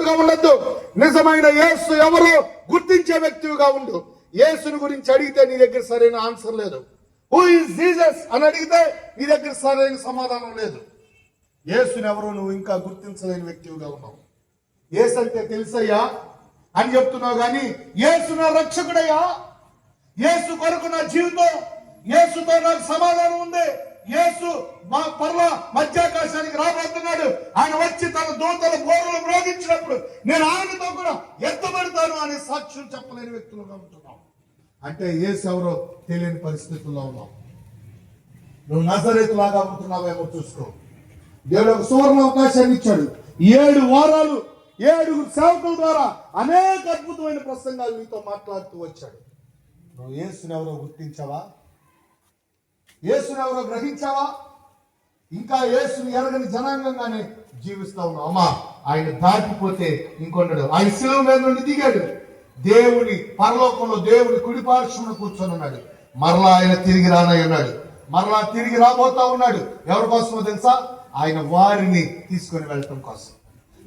వ్యక్తిగా ఉండద్దు. నిజమైన యేసు ఎవరో గుర్తించే వ్యక్తిగా ఉండు. యేసుని గురించి అడిగితే నీ దగ్గర సరైన ఆన్సర్ లేదు. హూ ఈజ్ జీసస్ అని అడిగితే నీ దగ్గర సరైన సమాధానం లేదు. యేసుని ఎవరో నువ్వు ఇంకా గుర్తించలేని వ్యక్తిగా ఉన్నావు. యేసు అంటే తెలుసయ్యా అని చెప్తున్నావు కానీ యేసు నా రక్షకుడయ్యా, యేసు కొరకు నా జీవితం, యేసుతో నాకు సమాధానం ఉంది, యేసు మా పర్ల మధ్యాకాశానికి రాబోతున్నాడు, ఆయన వచ్చి తన దూతల బోరులు మ్రోగించినప్పుడు నేను ఆయనతో కూడా ఎత్తబడతాను అనే సాక్ష్యం చెప్పలేని వ్యక్తులుగా ఉంటున్నావు. అంటే యేసు ఎవరో తెలియని పరిస్థితుల్లో ఉన్నావు. నువ్వు నజరేతు లాగా ఉంటున్నావేమో చూసుకో. దేవుడు ఒక సువర్ణ అవకాశాన్ని ఇచ్చాడు. 7 వారాలు 7 సేవకుల ద్వారా అనేక అద్భుతమైన ప్రసంగాలు నీతో మాట్లాడుతూ వచ్చాడు. నువ్వు యేసుని ఎవరో గుర్తించావా? యేసుని ఎవరో గ్రహించావా? ఇంకా యేసుని ఎరగని జనాంగంగానే జీవిస్తా ఉన్నావు. అమ్మా, ఆయన దాటిపోతే ఇంకొండడు. ఆయన శిలువ మీద నుండి దిగాడు, దేవుని పరలోకంలో దేవుని కుడి పార్శ్వమున కూర్చొని ఉన్నాడు. మరలా ఆయన తిరిగి రానయ్యున్నాడు, మరలా తిరిగి రాబోతా ఉన్నాడు. ఎవరి కోసమో తెలుసా? ఆయన వారిని తీసుకొని వెళ్ళటం కోసం,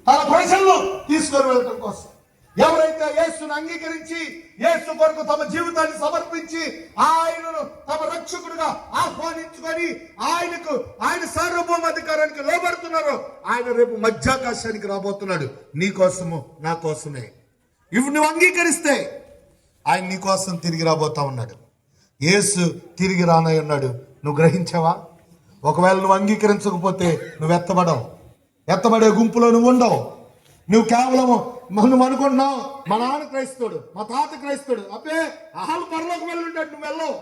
తన ప్రజలను తీసుకొని వెళ్ళటం కోసం. ఎవరైతే యేసును అంగీకరించి యేసు కొరకు తమ జీవితాన్ని సమర్పించి ఆయనను తమ రక్షకుడుగా ఆహ్వానించుకొని ఆయన సార్వభౌమాధికారానికి లోబడుతున్నారో ఆయన రేపు మధ్యాకాశానికి రాబోతున్నాడు. నీ కోసము నా కోసమే. ఇవి నువ్వు అంగీకరిస్తే ఆయన నీ కోసం తిరిగి రాబోతా ఉన్నాడు. యేసు తిరిగి రానై ఉన్నాడు. నువ్వు గ్రహించావా? ఒకవేళ నువ్వు అంగీకరించకపోతే నువ్వు ఎత్తబడే గుంపులో నువ్వు ఉండవు. నువ్వు కేవలం నువ్వు అనుకుంటున్నావు మా నాన్న క్రైస్తవుడు, మా తాత క్రైస్తవుడు, అబ్బే అహలు పరలోకి వెళ్ళి ఉంటాడు, నువ్వు వెళ్ళవు.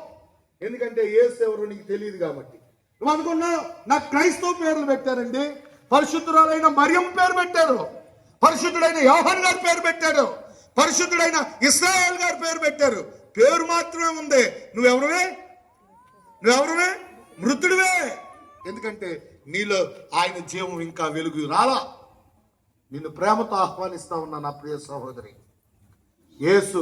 ఎందుకంటే యేసు ఎవరో నీకు తెలియదు కాబట్టి. నువ్వు అనుకున్నావు నాకు క్రైస్తవ పేర్లు పెట్టారండి, పరిశుద్ధురాలైన మరియం పేరు పెట్టారు, పరిశుద్ధుడైన యోహాన్ గారి పేరు పెట్టారు, పరిశుద్ధుడైన ఇశ్రాయేల్ గారి పేరు పెట్టారు. పేరు మాత్రమే ఉంది. నువ్వెవరువే? మృతుడివే. ఎందుకంటే నీలో ఆయన జీవం ఇంకా వెలుగు రాలా. నిన్ను ప్రేమతో ఆహ్వానిస్తా ఉన్నా నా ప్రియ సహోదరి. యేసు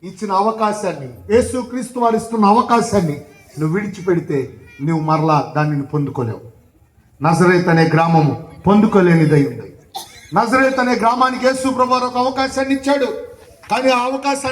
ఇచ్చిన అవకాశాన్ని, యేసు క్రీస్తు వారు ఇస్తున్న అవకాశాన్ని నువ్వు విడిచిపెడితే నువ్వు మరలా దానిని పొందుకోలేవు. నజరేత్ అనే గ్రామము పొందుకోలేనిదై ఉంది. నజరేత్ అనే గ్రామానికి యేసు ప్రభువు ఒక అవకాశాన్ని ఇచ్చాడు. కానీ ఆ అవకాశాన్ని